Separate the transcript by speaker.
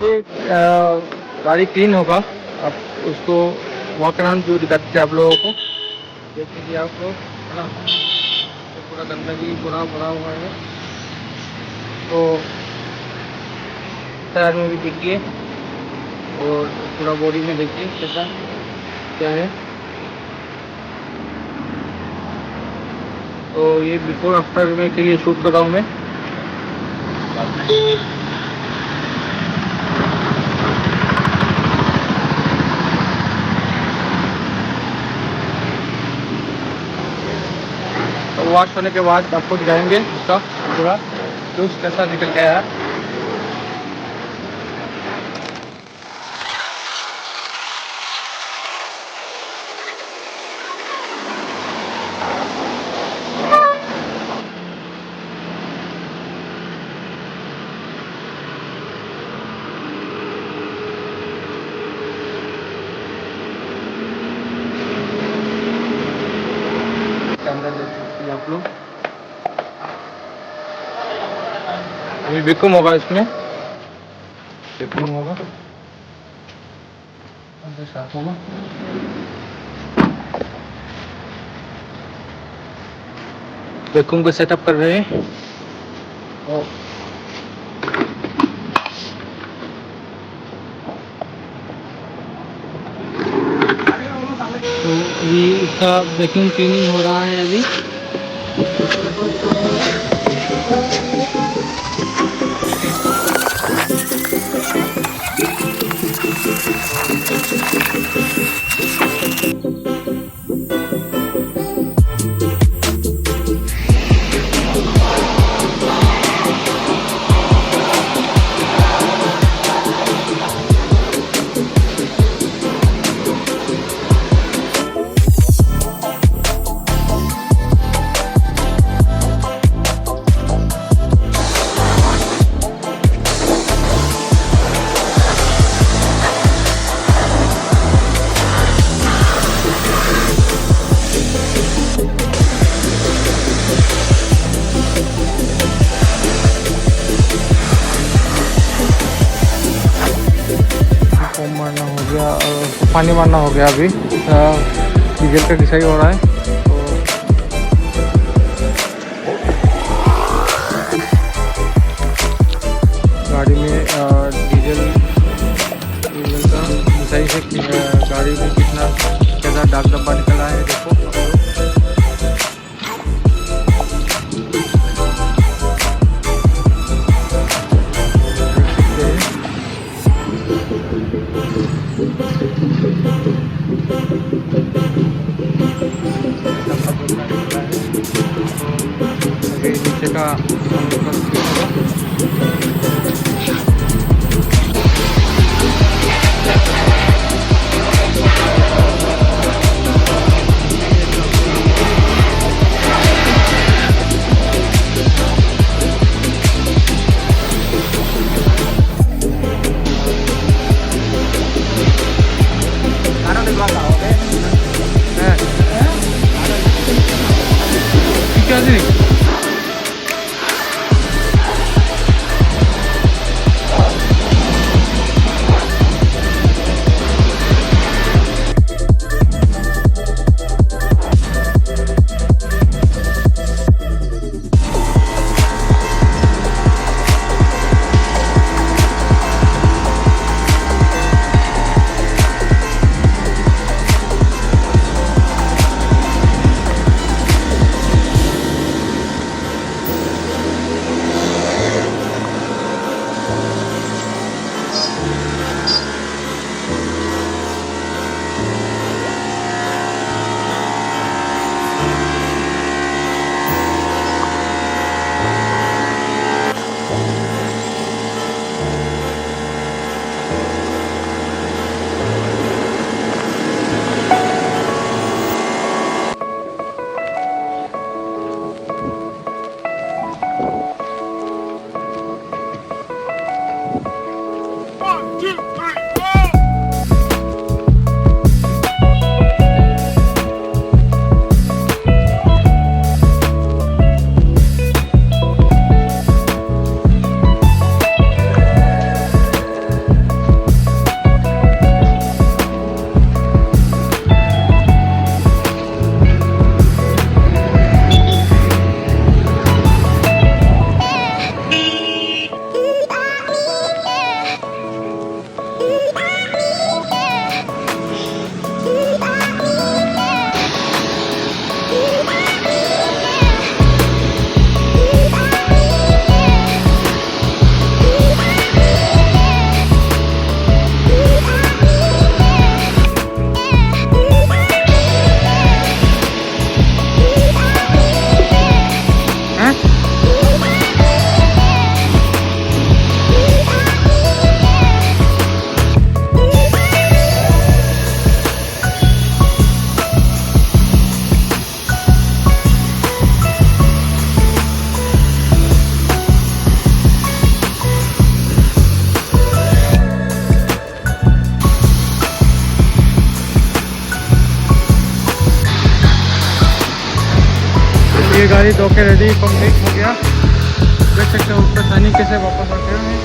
Speaker 1: जैसे गाड़ी क्लीन होगा आप उसको वॉक अराउंड जो दिखाते थे आप लोगों को, जैसे कि आप लोग है ना, तो पूरा गंदगी पूरा भरा हुआ है, तो टायर में भी देखिए और पूरा बॉडी में देखिए कैसा क्या है। तो ये बिफोर आफ्टर में के लिए शूट कर रहा हूँ मैं। तो वॉश होने के बाद आपको दिखाएंगे उसका पूरा लुक कैसा निकल के आया। अंदर देख सकते हैं आप लोग, अभी वैक्यूम होगा, इसमें वैक्यूम होगा, अंदर साफ होगा। वैक्यूम को सेटअप कर रहे हैं। और तो अभी इसका वैक्यूम क्लीनिंग हो रहा है अभी। मारना हो गया और पानी मारना हो गया। अभी डीजल का घिसाई हो रहा है, तो गाड़ी में डीजल का घिसाई से गाड़ी में कितना कैसा दाग धब्बा निकला है देखो। नीचे का ये गाड़ी धो के रेडी कंप्लीट हो गया। देख सकते हो उसका शाइनिंग कैसे वापस आ गया है।